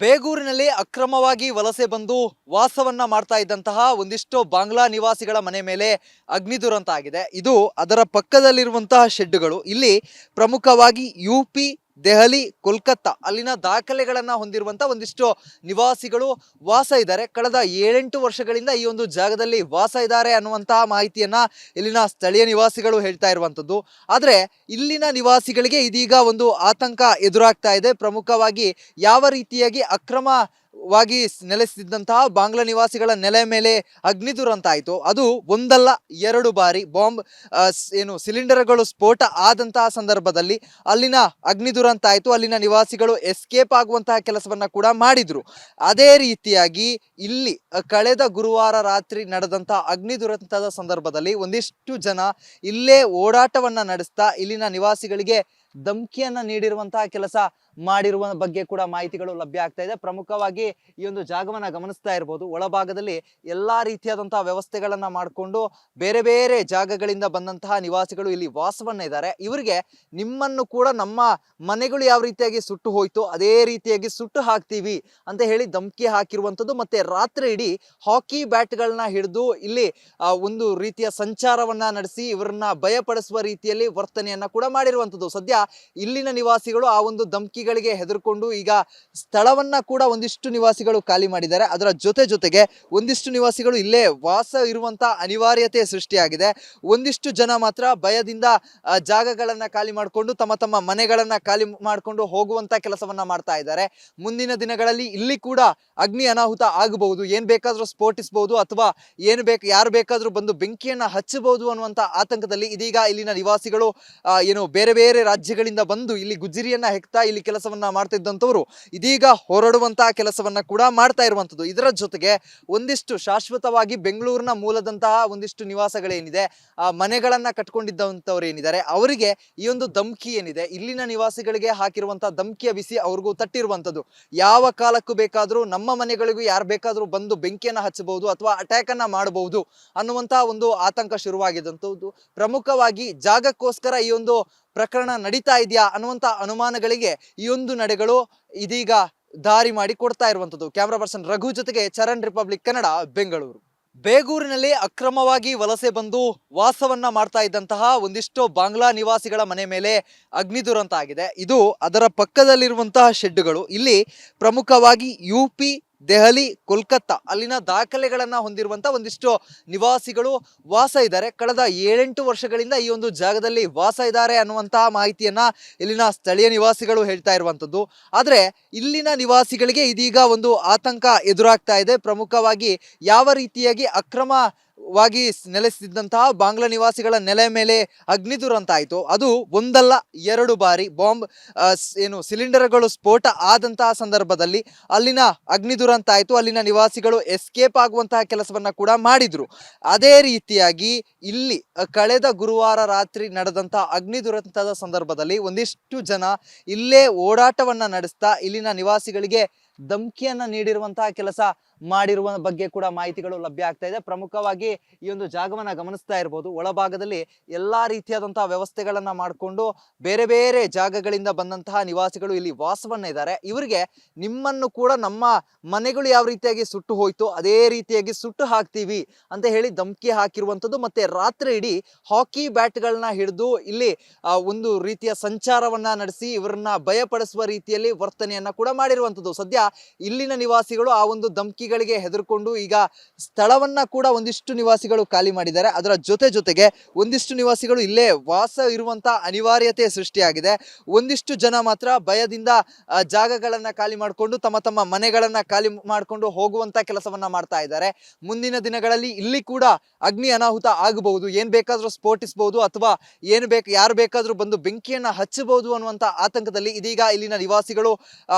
ಬೇಗೂರಿನಲ್ಲಿ ಅಕ್ರಮವಾಗಿ ವಲಸೆ ಬಂದು ವಾಸವನ್ನ ಮಾಡ್ತಾ ಇದ್ದಂತಹ ಒಂದಿಷ್ಟು ಬಾಂಗ್ಲಾ ನಿವಾಸಿಗಳ ಮನೆ ಮೇಲೆ ಅಗ್ನಿ ದುರಂತ ಆಗಿದೆ. ಇದು ಅದರ ಪಕ್ಕದಲ್ಲಿರುವಂತಹ ಶೆಡ್ಡುಗಳು. ಇಲ್ಲಿ ಪ್ರಮುಖವಾಗಿ ಯುಪಿ, ದೆಹಲಿ, ಕೋಲ್ಕತ್ತಾ ಅಲ್ಲಿನ ದಾಖಲೆಗಳನ್ನ ಹೊಂದಿರುವಂತಹ ಒಂದಿಷ್ಟು ನಿವಾಸಿಗಳು ವಾಸ ಇದ್ದಾರೆ. ಕಳೆದ 7-8 ವರ್ಷಗಳಿಂದ ಈ ಒಂದು ಜಾಗದಲ್ಲಿ ವಾಸ ಇದ್ದಾರೆ ಅನ್ನುವಂತಹ ಮಾಹಿತಿಯನ್ನ ಇಲ್ಲಿನ ಸ್ಥಳೀಯ ನಿವಾಸಿಗಳು ಹೇಳ್ತಾ ಇರುವಂತದ್ದು. ಆದ್ರೆ ಇಲ್ಲಿನ ನಿವಾಸಿಗಳಿಗೆ ಇದೀಗ ಒಂದು ಆತಂಕ ಎದುರಾಗ್ತಾ ಇದೆ. ಪ್ರಮುಖವಾಗಿ ಯಾವ ರೀತಿಯಾಗಿ ಅಕ್ರಮವಾಗಿ ನೆಲೆಸಿದ್ದಂತಹ ಬಾಂಗ್ಲಾ ನಿವಾಸಿಗಳ ನೆಲೆ ಮೇಲೆ ಅಗ್ನಿ ದುರಂತ ಆಯಿತು. ಅದು ಒಂದಲ್ಲ ಎರಡು ಬಾರಿ ಬಾಂಬ್ ಸಿಲಿಂಡರ್ಗಳು ಸ್ಫೋಟ ಆದಂತಹ ಸಂದರ್ಭದಲ್ಲಿ ಅಲ್ಲಿನ ಅಗ್ನಿ ದುರಂತ ಆಯಿತು. ಅಲ್ಲಿನ ನಿವಾಸಿಗಳು ಎಸ್ಕೇಪ್ ಆಗುವಂತಹ ಕೆಲಸವನ್ನ ಕೂಡ ಮಾಡಿದ್ರು. ಅದೇ ರೀತಿಯಾಗಿ ಇಲ್ಲಿ ಕಳೆದ ಗುರುವಾರ ರಾತ್ರಿ ನಡೆದಂತಹ ಅಗ್ನಿ ದುರಂತದ ಸಂದರ್ಭದಲ್ಲಿ ಒಂದಿಷ್ಟು ಜನ ಇಲ್ಲೇ ಓಡಾಟವನ್ನ ನಡೆಸ್ತಾ ಇಲ್ಲಿನ ನಿವಾಸಿಗಳಿಗೆ ಧಮಕಿಯನ್ನ ನೀಡಿರುವಂತಹ ಕೆಲಸ ಮಾಡಿರುವ ಬಗ್ಗೆ ಕೂಡ ಮಾಹಿತಿಗಳು ಲಭ್ಯ ಆಗ್ತಾ ಇದೆ. ಪ್ರಮುಖವಾಗಿ ಈ ಒಂದು ಜಾಗವನ್ನ ಗಮನಿಸ್ತಾ ಇರಬಹುದು. ಒಳಭಾಗದಲ್ಲಿ ಎಲ್ಲಾ ರೀತಿಯಾದಂತಹ ವ್ಯವಸ್ಥೆಗಳನ್ನ ಮಾಡಿಕೊಂಡು ಬೇರೆ ಬೇರೆ ಜಾಗಗಳಿಂದ ಬಂದಂತಹ ನಿವಾಸಿಗಳು ಇಲ್ಲಿ ವಾಸವನ್ನ ಇದ್ದಾರೆ. ಇವರಿಗೆ ನಿಮ್ಮನ್ನು ಕೂಡ ನಮ್ಮ ಮನೆಗಳು ಯಾವ ರೀತಿಯಾಗಿ ಸುಟ್ಟು ಹೋಯ್ತು ಅದೇ ರೀತಿಯಾಗಿ ಸುಟ್ಟು ಹಾಕ್ತೀವಿ ಅಂತ ಹೇಳಿ ಧಮಕಿ ಹಾಕಿರುವಂತದ್ದು. ಮತ್ತೆ ರಾತ್ರಿ ಇಡೀ ಹಾಕಿ ಬ್ಯಾಟ್ಗಳನ್ನ ಹಿಡಿದು ಇಲ್ಲಿ ಒಂದು ರೀತಿಯ ಸಂಚಾರವನ್ನ ನಡೆಸಿ ಇವರನ್ನ ಭಯಪಡಿಸುವ ರೀತಿಯಲ್ಲಿ ವರ್ತನೆಯನ್ನ ಕೂಡ ಮಾಡಿರುವಂತದ್ದು. ಸದ್ಯ ಇಲ್ಲಿನ ನಿವಾಸಿಗಳು ಆ ಒಂದು ಧಮಕಿಗಳಿಗೆ ಹೆದರ್ಕೊಂಡು ಈಗ ಸ್ಥಳವನ್ನ ಕೂಡ ಒಂದಿಷ್ಟು ನಿವಾಸಿಗಳು ಖಾಲಿ ಮಾಡಿದ್ದಾರೆ. ಅದರ ಜೊತೆಗೆ ಒಂದಿಷ್ಟು ನಿವಾಸಿಗಳು ಇಲ್ಲೇ ವಾಸ ಇರುವಂತ ಅನಿವಾರ್ಯತೆ ಸೃಷ್ಟಿಯಾಗಿದೆ. ಒಂದಿಷ್ಟು ಜನ ಮಾತ್ರ ಭಯದಿಂದ ಜಾಗಗಳನ್ನ ಖಾಲಿ ಮಾಡಿಕೊಂಡು ತಮ್ಮ ಮನೆಗಳನ್ನ ಖಾಲಿ ಮಾಡಿಕೊಂಡು ಹೋಗುವಂತ ಕೆಲಸವನ್ನ ಮಾಡ್ತಾ ಇದ್ದಾರೆ. ಮುಂದಿನ ದಿನಗಳಲ್ಲಿ ಇಲ್ಲಿ ಕೂಡ ಅಗ್ನಿ ಅನಾಹುತ ಆಗಬಹುದು, ಏನ್ ಬೇಕಾದ್ರೂ ಸ್ಫೋಟಿಸಬಹುದು ಅಥವಾ ಯಾರು ಬೇಕಾದ್ರೂ ಬಂದು ಬೆಂಕಿಯನ್ನ ಹಚ್ಚಬಹುದು ಅನ್ನುವಂತ ಆತಂಕದಲ್ಲಿ ಇದೀಗ ಇಲ್ಲಿನ ನಿವಾಸಿಗಳು ಬೇರೆ ಬೇರೆ ರಾಜ್ಯಗಳಿಂದ ಬಂದು ಇಲ್ಲಿ ಗುಜ್ರಿಯನ್ನ ಹೆಕ್ತಾ ಇಲ್ಲಿ ಕೆಲಸವನ್ನ ಮಾಡ್ತಿದ್ದಂಥವ್ರು ಇದೀಗ ಹೊರಡುವಂತಹ ಕೆಲಸವನ್ನ ಕೂಡ ಮಾಡ್ತಾ ಇರುವಂತದ್ದು. ಇದರ ಜೊತೆಗೆ ಒಂದಿಷ್ಟು ಶಾಶ್ವತವಾಗಿ ಬೆಂಗಳೂರಿನ ಮೂಲದಂತಹ ಒಂದಿಷ್ಟು ನಿವಾಸಗಳೇನಿದೆ, ಮನೆಗಳನ್ನ ಕಟ್ಕೊಂಡಿದ್ದಂಥವ್ರು ಏನಿದ್ದಾರೆ ಅವರಿಗೆ ಈ ಒಂದು ಧಮಕಿ ಏನಿದೆ ಇಲ್ಲಿನ ನಿವಾಸಿಗಳಿಗೆ ಹಾಕಿರುವಂತಹ ಧಮಕಿಯ ಬಿಸಿ ಅವ್ರಿಗೂ ತಟ್ಟಿರುವಂತದ್ದು. ಯಾವ ಕಾಲಕ್ಕೂ ಬೇಕಾದ್ರೂ ನಮ್ಮ ಮನೆಗಳಿಗೂ ಯಾರು ಬೇಕಾದ್ರೂ ಬಂದು ಬೆಂಕಿಯನ್ನ ಹಚ್ಚಬಹುದು ಅಥವಾ ಅಟ್ಯಾಕ್ ಅನ್ನ ಮಾಡಬಹುದು ಅನ್ನುವಂತಹ ಒಂದು ಆತಂಕ ಶುರುವಾಗಿದ್ದಂಥದ್ದು. ಪ್ರಮುಖವಾಗಿ ಜಾಗಕ್ಕೋಸ್ಕರ ಈ ಒಂದು ಪ್ರಕರಣ ನಡೀತಾ ಇದೆಯಾ ಅನ್ನುವಂತ ಅನುಮಾನಗಳಿಗೆ ಈ ಒಂದು ನಡೆಗಳು ಇದೀಗ ದಾರಿ ಮಾಡಿ ಕೊಡ್ತಾ ಇರುವಂತದ್ದು. ಕ್ಯಾಮರಾ ಪರ್ಸನ್ ರಘು ಜೊತೆಗೆ ಚರಣ್, ರಿಪಬ್ಲಿಕ್ ಕನ್ನಡ, ಬೆಂಗಳೂರು. ಬೇಗೂರಿನಲ್ಲಿ ಅಕ್ರಮವಾಗಿ ವಲಸೆ ಬಂದು ವಾಸವನ್ನ ಮಾಡ್ತಾ ಇದ್ದಂತಹ ಒಂದಿಷ್ಟು ಬಾಂಗ್ಲಾ ನಿವಾಸಿಗಳ ಮನೆ ಮೇಲೆ ಅಗ್ನಿ ದುರಂತ ಆಗಿದೆ. ಇದು ಅದರ ಪಕ್ಕದಲ್ಲಿರುವಂತಹ ಶೆಡ್ಡುಗಳು. ಇಲ್ಲಿ ಪ್ರಮುಖವಾಗಿ ಯುಪಿ, ದೆಹಲಿ, ಕೋಲ್ಕತ್ತಾ ಅಲ್ಲಿನ ದಾಖಲೆಗಳನ್ನ ಹೊಂದಿರುವಂತ ಒಂದಿಷ್ಟು ನಿವಾಸಿಗಳು ವಾಸ ಇದ್ದಾರೆ. ಕಳೆದ 7-8 ವರ್ಷಗಳಿಂದ ಈ ಒಂದು ಜಾಗದಲ್ಲಿ ವಾಸ ಇದ್ದಾರೆ ಅನ್ನುವಂತಹ ಮಾಹಿತಿಯನ್ನ ಇಲ್ಲಿನ ಸ್ಥಳೀಯ ನಿವಾಸಿಗಳು ಹೇಳ್ತಾ ಇರುವಂತದ್ದು. ಆದ್ರೆ ಇಲ್ಲಿನ ನಿವಾಸಿಗಳಿಗೆ ಇದೀಗ ಒಂದು ಆತಂಕ ಎದುರಾಗ್ತಾ ಇದೆ. ಪ್ರಮುಖವಾಗಿ ಯಾವ ರೀತಿಯಾಗಿ ಅಕ್ರಮವಾಗಿ ನೆಲೆಸಿದ್ದಂತಹ ಬಾಂಗ್ಲಾ ನಿವಾಸಿಗಳ ನೆಲೆ ಮೇಲೆ ಅಗ್ನಿ ದುರಂತ ಆಯಿತು. ಅದು ಒಂದಲ್ಲ ಎರಡು ಬಾರಿ ಬಾಂಬ್ ಸಿಲಿಂಡರ್ಗಳು ಸ್ಫೋಟ ಆದಂತಹ ಸಂದರ್ಭದಲ್ಲಿ ಅಲ್ಲಿನ ಅಗ್ನಿ ದುರಂತ ಆಯಿತು. ಅಲ್ಲಿನ ನಿವಾಸಿಗಳು ಎಸ್ಕೇಪ್ ಆಗುವಂತಹ ಕೆಲಸವನ್ನ ಕೂಡ ಮಾಡಿದ್ರು. ಅದೇ ರೀತಿಯಾಗಿ ಇಲ್ಲಿ ಕಳೆದ ಗುರುವಾರ ರಾತ್ರಿ ನಡೆದಂತಹ ಅಗ್ನಿ ದುರಂತದ ಸಂದರ್ಭದಲ್ಲಿ ಒಂದಿಷ್ಟು ಜನ ಇಲ್ಲೇ ಓಡಾಟವನ್ನ ನಡೆಸ್ತಾ ಇಲ್ಲಿನ ನಿವಾಸಿಗಳಿಗೆ ಧಮಕಿಯನ್ನ ನೀಡಿರುವಂತಹ ಕೆಲಸ ಮಾಡಿರುವ ಬಗ್ಗೆ ಕೂಡ ಮಾಹಿತಿಗಳು ಲಭ್ಯ ಆಗ್ತಾ ಇದೆ. ಪ್ರಮುಖವಾಗಿ ಈ ಒಂದು ಜಾಗವನ್ನ ಗಮನಿಸ್ತಾ ಇರಬಹುದು. ಒಳಭಾಗದಲ್ಲಿ ಎಲ್ಲಾ ರೀತಿಯಾದಂತಹ ವ್ಯವಸ್ಥೆಗಳನ್ನ ಮಾಡಿಕೊಂಡು ಬೇರೆ ಬೇರೆ ಜಾಗಗಳಿಂದ ಬಂದಂತಹ ನಿವಾಸಿಗಳು ಇಲ್ಲಿ ವಾಸವನ್ನ ಇದ್ದಾರೆ. ಇವರಿಗೆ ನಿಮ್ಮನ್ನು ಕೂಡ ನಮ್ಮ ಮನೆಗಳು ಯಾವ ರೀತಿಯಾಗಿ ಸುಟ್ಟು ಹೋಯ್ತು ಅದೇ ರೀತಿಯಾಗಿ ಸುಟ್ಟು ಹಾಕ್ತೀವಿ ಅಂತ ಹೇಳಿ ಧಮಕಿ ಹಾಕಿರುವಂತದ್ದು. ಮತ್ತೆ ರಾತ್ರಿ ಇಡೀ ಹಾಕಿ ಬ್ಯಾಟ್ಗಳನ್ನ ಹಿಡಿದು ಇಲ್ಲಿ ಒಂದು ರೀತಿಯ ಸಂಚಾರವನ್ನ ನಡೆಸಿ ಇವರನ್ನ ಭಯಪಡಿಸುವ ರೀತಿಯಲ್ಲಿ ವರ್ತನೆಯನ್ನ ಕೂಡ ಮಾಡಿರುವಂತದ್ದು. ಸದ್ಯ ಇಲ್ಲಿನ ನಿವಾಸಿಗಳು ಆ ಒಂದು ಧಮಕಿಗಳಿಗೆ ಹೆದರ್ಕೊಂಡು ಈಗ ಸ್ಥಳವನ್ನ ಕೂಡ ಒಂದಿಷ್ಟು ನಿವಾಸಿಗಳು ಖಾಲಿ ಮಾಡಿದ್ದಾರೆ. ಅದರ ಜೊತೆಗೆ ಒಂದಿಷ್ಟು ನಿವಾಸಿಗಳು ಇಲ್ಲೇ ವಾಸ ಇರುವಂತ ಅನಿವಾರ್ಯತೆ ಸೃಷ್ಟಿಯಾಗಿದೆ. ಒಂದಿಷ್ಟು ಜನ ಮಾತ್ರ ಭಯದಿಂದ ಜಾಗಗಳನ್ನ ಖಾಲಿ ಮಾಡಿಕೊಂಡು ತಮ್ಮ ಮನೆಗಳನ್ನ ಖಾಲಿ ಮಾಡಿಕೊಂಡು ಹೋಗುವಂತ ಕೆಲಸವನ್ನ ಮಾಡ್ತಾ ಇದ್ದಾರೆ. ಮುಂದಿನ ದಿನಗಳಲ್ಲಿ ಇಲ್ಲಿ ಕೂಡ ಅಗ್ನಿ ಅನಾಹುತ ಆಗಬಹುದು, ಏನ್ ಬೇಕಾದ್ರೂ ಸ್ಫೋಟಿಸಬಹುದು ಅಥವಾ ಯಾರು ಬೇಕಾದ್ರೂ ಬಂದು ಬೆಂಕಿಯನ್ನ ಹಚ್ಚಬಹುದು ಅನ್ನುವಂತ ಆತಂಕದಲ್ಲಿ ಇದೀಗ ಇಲ್ಲಿನ ನಿವಾಸಿಗಳು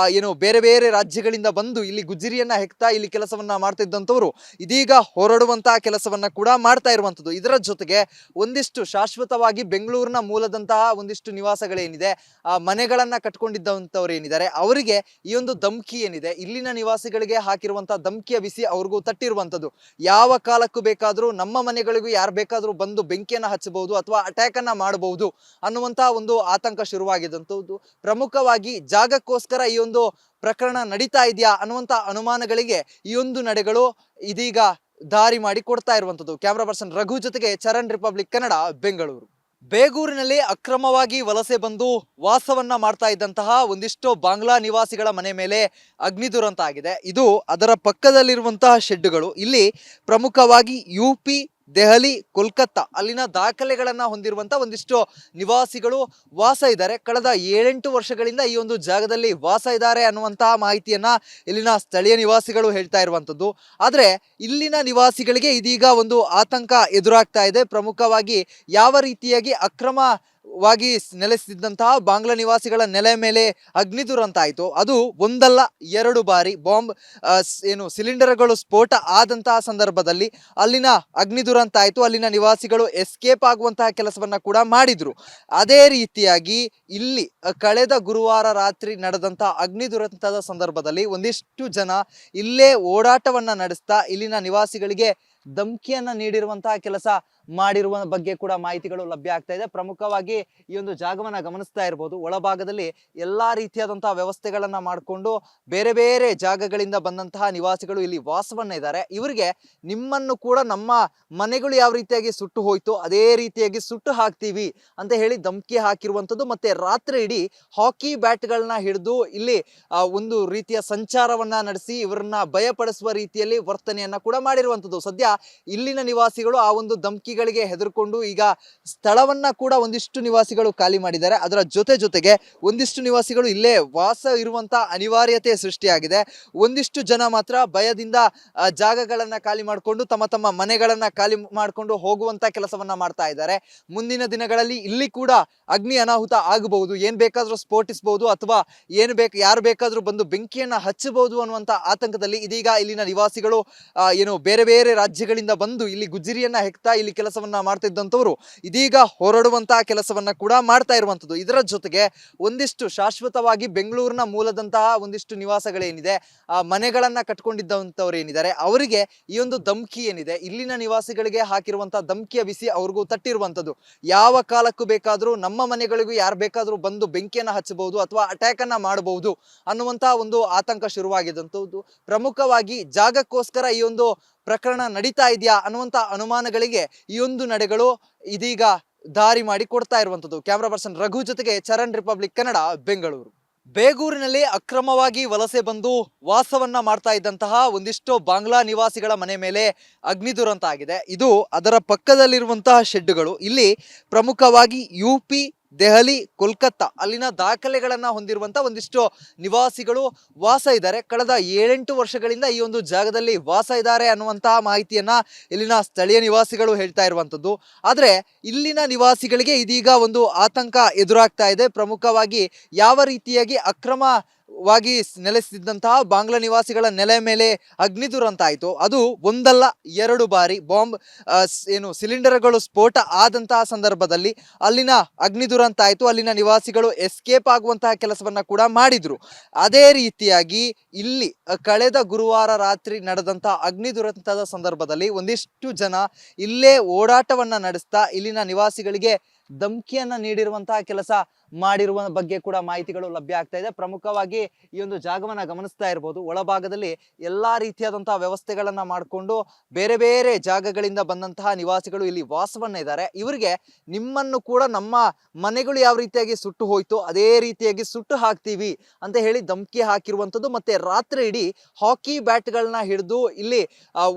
ಬೇರೆ ಬೇರೆ ರಾಜ್ಯಗಳಿಂದ ಬಂದು ಇಲ್ಲಿ ಗುಜ್ರಿಯನ್ನ ಹೆಕ್ತಾ ಇಲ್ಲಿ ಕೆಲಸವನ್ನ ಮಾಡ್ತಿದ್ದಂಥವ್ರು ಇದೀಗ ಹೊರಡುವಂತಹ ಕೆಲಸವನ್ನ ಕೂಡ ಮಾಡ್ತಾ ಇರುವಂತದ್ದು. ಇದರ ಜೊತೆಗೆ ಒಂದಿಷ್ಟು ಶಾಶ್ವತವಾಗಿ ಬೆಂಗಳೂರಿನ ಮೂಲದಂತಹ ಒಂದಿಷ್ಟು ನಿವಾಸಗಳೇನಿದೆ, ಮನೆಗಳನ್ನ ಕಟ್ಕೊಂಡಿದ್ದಂಥವ್ರು ಏನಿದ್ದಾರೆ ಅವರಿಗೆ ಈ ಒಂದು ಧಮಕಿ ಏನಿದೆ ಇಲ್ಲಿನ ನಿವಾಸಿಗಳಿಗೆ ಹಾಕಿರುವಂತಹ ಧಮಕಿಯ ಬಿಸಿ ಅವ್ರಿಗೂ ತಟ್ಟಿರುವಂತದ್ದು. ಯಾವ ಕಾಲಕ್ಕೂ ಬೇಕಾದ್ರೂ ನಮ್ಮ ಮನೆಗಳಿಗೂ ಯಾರು ಬೇಕಾದ್ರೂ ಬಂದು ಬೆಂಕಿಯನ್ನ ಹಚ್ಚಬಹುದು ಅಥವಾ ಅಟ್ಯಾಕ್ ಅನ್ನ ಮಾಡಬಹುದು ಅನ್ನುವಂತಹ ಒಂದು ಆತಂಕ ಶುರುವಾಗಿದ್ದಂಥದ್ದು. ಪ್ರಮುಖವಾಗಿ ಜಾಗಕ್ಕೋಸ್ಕರ ಈ ಒಂದು ಪ್ರಕರಣ ನಡೀತಾ ಇದೆಯಾ ಅನ್ನುವಂತ ಅನುಮಾನಗಳಿಗೆ ಈ ಒಂದು ನಡೆಗಳು ಇದೀಗ ದಾರಿ ಮಾಡಿ ಕೊಡ್ತಾ ಇರುವಂತದ್ದು. ಕ್ಯಾಮರಾ ಪರ್ಸನ್ ರಘು ಜೊತೆಗೆ ಚರಣ್, ರಿಪಬ್ಲಿಕ್ ಕನ್ನಡ, ಬೆಂಗಳೂರು. ಬೇಗೂರಿನಲ್ಲಿ ಅಕ್ರಮವಾಗಿ ವಲಸೆ ಬಂದು ವಾಸವನ್ನ ಮಾಡ್ತಾ ಇದ್ದಂತಹ ಒಂದಿಷ್ಟು ಬಾಂಗ್ಲಾ ನಿವಾಸಿಗಳ ಮನೆ ಮೇಲೆ ಅಗ್ನಿ ದುರಂತ ಆಗಿದೆ. ಇದು ಅದರ ಪಕ್ಕದಲ್ಲಿರುವಂತಹ ಶೆಡ್ಡುಗಳು. ಇಲ್ಲಿ ಪ್ರಮುಖವಾಗಿ ಯುಪಿ, ದೆಹಲಿ, ಕೋಲ್ಕತ್ತಾ ಅಲ್ಲಿನ ದಾಖಲೆಗಳನ್ನ ಹೊಂದಿರುವಂತಹ ಒಂದಿಷ್ಟು ನಿವಾಸಿಗಳು ವಾಸ ಇದ್ದಾರೆ. ಕಳೆದ 7-8 ವರ್ಷಗಳಿಂದ ಈ ಒಂದು ಜಾಗದಲ್ಲಿ ವಾಸ ಇದ್ದಾರೆ ಅನ್ನುವಂತಹ ಮಾಹಿತಿಯನ್ನ ಇಲ್ಲಿನ ಸ್ಥಳೀಯ ನಿವಾಸಿಗಳು ಹೇಳ್ತಾ ಇರುವಂತದ್ದು. ಆದ್ರೆ ಇಲ್ಲಿನ ನಿವಾಸಿಗಳಿಗೆ ಇದೀಗ ಒಂದು ಆತಂಕ ಎದುರಾಗ್ತಾ ಇದೆ. ಪ್ರಮುಖವಾಗಿ ಯಾವ ರೀತಿಯಾಗಿ ಅಕ್ರಮವಾಗಿ ನೆಲೆಸಿದ್ದಂತಹ ಬಾಂಗ್ಲಾ ನಿವಾಸಿಗಳ ನೆಲೆ ಮೇಲೆ ಅಗ್ನಿ ದುರಂತ ಆಯಿತು. ಅದು ಒಂದಲ್ಲ 2 ಬಾರಿ ಬಾಂಬ್ ಸಿಲಿಂಡರ್ಗಳು ಸ್ಫೋಟ ಆದಂತಹ ಸಂದರ್ಭದಲ್ಲಿ ಅಲ್ಲಿನ ಅಗ್ನಿ ದುರಂತ ಆಯಿತು. ಅಲ್ಲಿನ ನಿವಾಸಿಗಳು ಎಸ್ಕೇಪ್ ಆಗುವಂತಹ ಕೆಲಸವನ್ನ ಕೂಡ ಮಾಡಿದ್ರು. ಅದೇ ರೀತಿಯಾಗಿ ಇಲ್ಲಿ ಕಳೆದ ಗುರುವಾರ ರಾತ್ರಿ ನಡೆದಂತಹ ಅಗ್ನಿ ದುರಂತದ ಸಂದರ್ಭದಲ್ಲಿ ಒಂದಿಷ್ಟು ಜನ ಇಲ್ಲೇ ಓಡಾಟವನ್ನ ನಡೆಸ್ತಾ ಇಲ್ಲಿನ ನಿವಾಸಿಗಳಿಗೆ ಧಮಕಿಯನ್ನ ನೀಡಿರುವಂತಹ ಕೆಲಸ ಮಾಡಿರುವ ಬಗ್ಗೆ ಕೂಡ ಮಾಹಿತಿಗಳು ಲಭ್ಯ ಆಗ್ತಾ ಇದೆ. ಪ್ರಮುಖವಾಗಿ ಈ ಒಂದು ಜಾಗವನ್ನ ಗಮನಿಸ್ತಾ ಇರಬಹುದು. ಒಳಭಾಗದಲ್ಲಿ ಎಲ್ಲಾ ರೀತಿಯಾದಂತಹ ವ್ಯವಸ್ಥೆಗಳನ್ನ ಮಾಡಿಕೊಂಡು ಬೇರೆ ಬೇರೆ ಜಾಗಗಳಿಂದ ಬಂದಂತಹ ನಿವಾಸಿಗಳು ಇಲ್ಲಿ ವಾಸವನ್ನ ಇದ್ದಾರೆ. ಇವರಿಗೆ ನಿಮ್ಮನ್ನು ಕೂಡ ನಮ್ಮ ಮನೆಗಳು ಯಾವ ರೀತಿಯಾಗಿ ಸುಟ್ಟು ಹೋಯ್ತು ಅದೇ ರೀತಿಯಾಗಿ ಸುಟ್ಟು ಹಾಕ್ತೀವಿ ಅಂತ ಹೇಳಿ ಧಮಕಿ ಹಾಕಿರುವಂತದ್ದು. ಮತ್ತೆ ರಾತ್ರಿ ಇಡೀ ಹಾಕಿ ಬ್ಯಾಟ್ಗಳನ್ನ ಹಿಡಿದು ಇಲ್ಲಿ ಒಂದು ರೀತಿಯ ಸಂಚಾರವನ್ನ ನಡೆಸಿ ಇವರನ್ನ ಭಯಪಡಿಸುವ ರೀತಿಯಲ್ಲಿ ವರ್ತನೆಯನ್ನ ಕೂಡ ಮಾಡಿರುವಂತದ್ದು. ಸದ್ಯ ಇಲ್ಲಿನ ನಿವಾಸಿಗಳು ಆ ಒಂದು ಧಮಕಿಗಳಿಗೆ ಹೆದರ್ಕೊಂಡು ಈಗ ಸ್ಥಳವನ್ನ ಕೂಡ ಒಂದಿಷ್ಟು ನಿವಾಸಿಗಳು ಖಾಲಿ ಮಾಡಿದ್ದಾರೆ. ಅದರ ಜೊತೆಗೆ ಒಂದಿಷ್ಟು ನಿವಾಸಿಗಳು ಇಲ್ಲೇ ವಾಸ ಇರುವಂತ ಅನಿವಾರ್ಯತೆ ಸೃಷ್ಟಿಯಾಗಿದೆ. ಒಂದಿಷ್ಟು ಜನ ಮಾತ್ರ ಭಯದಿಂದ ಜಾಗಗಳನ್ನ ಖಾಲಿ ಮಾಡಿಕೊಂಡು ತಮ್ಮ ಮನೆಗಳನ್ನ ಖಾಲಿ ಮಾಡಿಕೊಂಡು ಹೋಗುವಂತ ಕೆಲಸವನ್ನ ಮಾಡ್ತಾ ಇದ್ದಾರೆ. ಮುಂದಿನ ದಿನಗಳಲ್ಲಿ ಇಲ್ಲಿ ಕೂಡ ಅಗ್ನಿ ಅನಾಹುತ ಆಗಬಹುದು, ಏನ್ ಬೇಕಾದ್ರೂ ಸ್ಫೋಟಿಸಬಹುದು ಅಥವಾ ಯಾರು ಬೇಕಾದ್ರೂ ಬಂದು ಬೆಂಕಿಯನ್ನ ಹಚ್ಚಬಹುದು ಅನ್ನುವಂತ ಆತಂಕದಲ್ಲಿ ಇದೀಗ ಇಲ್ಲಿನ ನಿವಾಸಿಗಳು ಬೇರೆ ಬೇರೆ ರಾಜ್ಯಗಳಿಂದ ಬಂದು ಇಲ್ಲಿ ಗುಜ್ಜರಿಯನ್ನ ಹೆಕ್ತಾ ಇಲ್ಲಿ ಕೆಲಸವನ್ನ ಮಾಡ್ತಿದ್ದಂಥವ್ರು ಇದೀಗ ಹೊರಡುವಂತಹ ಕೆಲಸವನ್ನ ಕೂಡ ಮಾಡ್ತಾ ಇರುವಂತದ್ದು. ಇದರ ಜೊತೆಗೆ ಒಂದಿಷ್ಟು ಶಾಶ್ವತವಾಗಿ ಬೆಂಗಳೂರಿನ ಮೂಲದಂತಹ ಒಂದಿಷ್ಟು ನಿವಾಸಗಳೇನಿದೆ, ಮನೆಗಳನ್ನ ಕಟ್ಕೊಂಡಿದ್ದಂಥವ್ರು ಏನಿದ್ದಾರೆ ಅವರಿಗೆ ಈ ಒಂದು ಧಮಕಿ ಏನಿದೆ ಇಲ್ಲಿನ ನಿವಾಸಿಗಳಿಗೆ ಹಾಕಿರುವಂತಹ ಧಮಕಿಯ ಬಿಸಿ ಅವ್ರಿಗೂ ತಟ್ಟಿರುವಂತದ್ದು. ಯಾವ ಕಾಲಕ್ಕೂ ಬೇಕಾದ್ರೂ ನಮ್ಮ ಮನೆಗಳಿಗೂ ಯಾರು ಬೇಕಾದ್ರೂ ಬಂದು ಬೆಂಕಿಯನ್ನ ಹಚ್ಚಬಹುದು ಅಥವಾ ಅಟ್ಯಾಕ್ ಅನ್ನ ಮಾಡಬಹುದು ಅನ್ನುವಂತಹ ಒಂದು ಆತಂಕ ಶುರುವಾಗಿದ್ದಂಥದ್ದು. ಪ್ರಮುಖವಾಗಿ ಜಾಗಕ್ಕೋಸ್ಕರ ಈ ಒಂದು ಪ್ರಕರಣ ನಡೀತಾ ಇದೆಯಾ ಅನ್ನುವಂತ ಅನುಮಾನಗಳಿಗೆ ಈ ಒಂದು ನಡೆಗಳು ಇದೀಗ ದಾರಿ ಮಾಡಿ ಕೊಡ್ತಾ ಇರುವಂತದ್ದು. ಕ್ಯಾಮರಾ ಪರ್ಸನ್ ರಘು ಜೊತೆಗೆ ಚರಣ್, ರಿಪಬ್ಲಿಕ್ ಕನ್ನಡ, ಬೆಂಗಳೂರು. ಬೇಗೂರಿನಲ್ಲಿ ಅಕ್ರಮವಾಗಿ ವಲಸೆ ಬಂದು ವಾಸವನ್ನ ಮಾಡ್ತಾ ಇದ್ದಂತಹ ಒಂದಿಷ್ಟು ಬಾಂಗ್ಲಾ ನಿವಾಸಿಗಳ ಮನೆ ಮೇಲೆ ಅಗ್ನಿ ದುರಂತ ಆಗಿದೆ. ಇದು ಅದರ ಪಕ್ಕದಲ್ಲಿರುವಂತಹ ಶೆಡ್ಡುಗಳು. ಇಲ್ಲಿ ಪ್ರಮುಖವಾಗಿ ಯುಪಿ, ದೆಹಲಿ, ಕೋಲ್ಕತ್ತಾ ಅಲ್ಲಿನ ದಾಖಲೆಗಳನ್ನ ಹೊಂದಿರುವಂತ ಒಂದಿಷ್ಟು ನಿವಾಸಿಗಳು ವಾಸ ಇದ್ದಾರೆ. ಕಳೆದ 7-8 ವರ್ಷಗಳಿಂದ ಈ ಒಂದು ಜಾಗದಲ್ಲಿ ವಾಸ ಇದ್ದಾರೆ ಅನ್ನುವಂತಹ ಮಾಹಿತಿಯನ್ನ ಇಲ್ಲಿನ ಸ್ಥಳೀಯ ನಿವಾಸಿಗಳು ಹೇಳ್ತಾ ಇರುವಂತದ್ದು. ಆದ್ರೆ ಇಲ್ಲಿನ ನಿವಾಸಿಗಳಿಗೆ ಇದೀಗ ಒಂದು ಆತಂಕ ಎದುರಾಗ್ತಾ ಇದೆ. ಪ್ರಮುಖವಾಗಿ ಯಾವ ರೀತಿಯಾಗಿ ಅಕ್ರಮವಾಗಿ ನೆಲೆಸಿದ್ದಂತಹ ಬಾಂಗ್ಲಾ ನಿವಾಸಿಗಳ ನೆಲೆ ಮೇಲೆ ಅಗ್ನಿ ದುರಂತ ಆಯಿತು. ಅದು ಒಂದಲ್ಲ 2 ಬಾರಿ ಬಾಂಬ್ ಸಿಲಿಂಡರ್ಗಳು ಸ್ಫೋಟ ಆದಂತಹ ಸಂದರ್ಭದಲ್ಲಿ ಅಲ್ಲಿನ ಅಗ್ನಿ ದುರಂತ ಆಯಿತು. ಅಲ್ಲಿನ ನಿವಾಸಿಗಳು ಎಸ್ಕೇಪ್ ಆಗುವಂತಹ ಕೆಲಸವನ್ನ ಕೂಡ ಮಾಡಿದ್ರು. ಅದೇ ರೀತಿಯಾಗಿ ಇಲ್ಲಿ ಕಳೆದ ಗುರುವಾರ ರಾತ್ರಿ ನಡೆದಂತಹ ಅಗ್ನಿ ದುರಂತದ ಸಂದರ್ಭದಲ್ಲಿ ಒಂದಿಷ್ಟು ಜನ ಇಲ್ಲೇ ಓಡಾಟವನ್ನ ನಡೆಸ್ತಾ ಇಲ್ಲಿನ ನಿವಾಸಿಗಳಿಗೆ ಧಮಕಿಯನ್ನ ನೀಡಿರುವಂತಹ ಕೆಲಸ ಮಾಡಿರುವ ಬಗ್ಗೆ ಕೂಡ ಮಾಹಿತಿಗಳು ಲಭ್ಯ ಆಗ್ತಾ ಇದೆ. ಪ್ರಮುಖವಾಗಿ ಈ ಒಂದು ಜಾಗವನ್ನ ಗಮನಿಸ್ತಾ ಇರಬಹುದು. ಒಳಭಾಗದಲ್ಲಿ ಎಲ್ಲಾ ರೀತಿಯಾದಂತಹ ವ್ಯವಸ್ಥೆಗಳನ್ನ ಮಾಡಿಕೊಂಡು ಬೇರೆ ಬೇರೆ ಜಾಗಗಳಿಂದ ಬಂದಂತಹ ನಿವಾಸಿಗಳು ಇಲ್ಲಿ ವಾಸವನ್ನ ಇದ್ದಾರೆ. ಇವರಿಗೆ ನಿಮ್ಮನ್ನು ಕೂಡ ನಮ್ಮ ಮನೆಗಳು ಯಾವ ರೀತಿಯಾಗಿ ಸುಟ್ಟು ಹೋಯ್ತು ಅದೇ ರೀತಿಯಾಗಿ ಸುಟ್ಟು ಹಾಕ್ತೀವಿ ಅಂತ ಹೇಳಿ ಧಮಕಿ ಹಾಕಿರುವಂತದ್ದು. ಮತ್ತೆ ರಾತ್ರಿ ಇಡೀ ಹಾಕಿ ಬ್ಯಾಟ್ಗಳನ್ನ ಹಿಡಿದು ಇಲ್ಲಿ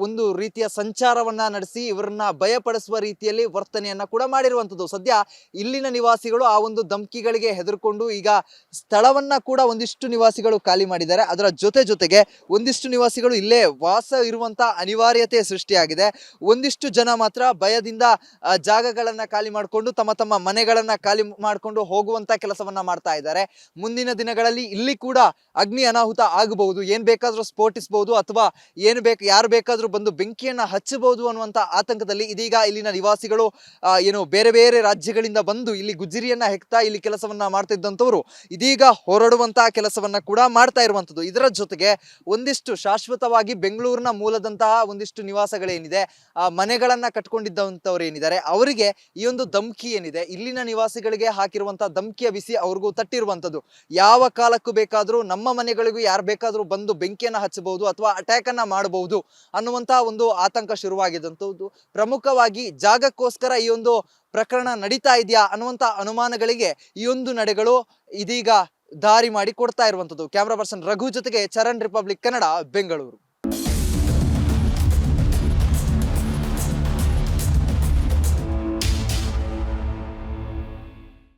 ಒಂದು ರೀತಿಯ ಸಂಚಾರವನ್ನ ನಡೆಸಿ ಇವರನ್ನ ಭಯಪಡಿಸುವ ರೀತಿಯಲ್ಲಿ ವರ್ತನೆಯನ್ನ ಕೂಡ ಮಾಡಿರುವಂತದ್ದು. ಸದ್ಯ ಇಲ್ಲಿನ ನಿವಾಸಿಗಳು ಆ ಒಂದು ಧಮಕಿಗಳಿಗೆ ಹೆದರ್ಕೊಂಡು ಈಗ ಸ್ಥಳವನ್ನ ಕೂಡ ಒಂದಿಷ್ಟು ನಿವಾಸಿಗಳು ಖಾಲಿ ಮಾಡಿದ್ದಾರೆ. ಅದರ ಜೊತೆಗೆ ಒಂದಿಷ್ಟು ನಿವಾಸಿಗಳು ಇಲ್ಲೇ ವಾಸ ಇರುವಂತ ಅನಿವಾರ್ಯತೆ ಸೃಷ್ಟಿಯಾಗಿದೆ. ಒಂದಿಷ್ಟು ಜನ ಮಾತ್ರ ಭಯದಿಂದ ಜಾಗಗಳನ್ನ ಖಾಲಿ ಮಾಡಿಕೊಂಡು ತಮ್ಮ ಮನೆಗಳನ್ನ ಖಾಲಿ ಮಾಡಿಕೊಂಡು ಹೋಗುವಂತ ಕೆಲಸವನ್ನ ಮಾಡ್ತಾ ಇದ್ದಾರೆ. ಮುಂದಿನ ದಿನಗಳಲ್ಲಿ ಇಲ್ಲಿ ಕೂಡ ಅಗ್ನಿ ಅನಾಹುತ ಆಗಬಹುದು, ಏನ್ ಬೇಕಾದ್ರೂ ಸ್ಫೋಟಿಸಬಹುದು ಅಥವಾ ಯಾರು ಬೇಕಾದ್ರೂ ಬಂದು ಬೆಂಕಿಯನ್ನ ಹಚ್ಚಬಹುದು ಅನ್ನುವಂತ ಆತಂಕದಲ್ಲಿ ಇದೀಗ ಇಲ್ಲಿನ ನಿವಾಸಿಗಳು ಬೇರೆ ಬೇರೆ ರಾಜ್ಯಗಳಿಂದ ಬಂದು ಇಲ್ಲಿ ಗುಜ್ಜರಿಯನ್ನ ಹೆಕ್ತಾ ಇಲ್ಲಿ ಕೆಲಸ ಕೆಲಸವನ್ನ ಮಾಡ್ತಿದ್ದಂಥವ್ರು ಇದೀಗ ಹೊರಡುವಂತಹ ಕೆಲಸವನ್ನ ಕೂಡ ಮಾಡ್ತಾ ಇರುವಂಥದ್ದು. ಇದರ ಜೊತೆಗೆ ಒಂದಿಷ್ಟು ಶಾಶ್ವತವಾಗಿ ಬೆಂಗಳೂರಿನ ಮೂಲದಂತಹ ಒಂದಿಷ್ಟು ನಿವಾಸಗಳೇನಿದೆ, ಆ ಮನೆಗಳನ್ನ ಕಟ್ಕೊಂಡಿದ್ದಂಥವ್ರು ಏನಿದ್ದಾರೆ ಅವರಿಗೆ ಈ ಒಂದು ಧಮ್ಕಿ ಏನಿದೆ, ಇಲ್ಲಿನ ನಿವಾಸಿಗಳಿಗೆ ಹಾಕಿರುವಂತಹ ಧಮ್ಕಿಯ ಬಿಸಿ ಅವ್ರಿಗೂ ತಟ್ಟಿರುವಂಥದ್ದು. ಯಾವ ಕಾಲಕ್ಕೂ ಬೇಕಾದ್ರೂ ನಮ್ಮ ಮನೆಗಳಿಗೂ ಯಾರು ಬೇಕಾದ್ರೂ ಬಂದು ಬೆಂಕಿಯನ್ನ ಹಚ್ಚಬಹುದು ಅಥವಾ ಅಟ್ಯಾಕ್ ಅನ್ನ ಮಾಡಬಹುದು ಅನ್ನುವಂತಹ ಒಂದು ಆತಂಕ ಶುರುವಾಗಿದ್ದಂಥದ್ದು. ಪ್ರಮುಖವಾಗಿ ಜಾಗಕ್ಕೋಸ್ಕರ ಈ ಒಂದು ಪ್ರಕರಣ ನಡೀತಾ ಇದೆಯಾ ಅನ್ನುವಂತ ಅನುಮಾನಗಳಿಗೆ ಈ ಒಂದು ನಡೆಗಳು ಇದೀಗ ದಾರಿ ಮಾಡಿ ಕೊಡ್ತಾ ಇರುವಂತದ್ದು. ಕ್ಯಾಮರಾ ಪರ್ಸನ್ ರಘು ಜೊತೆಗೆ ಚರಣ್, ರಿಪಬ್ಲಿಕ್ ಕನ್ನಡ, ಬೆಂಗಳೂರು.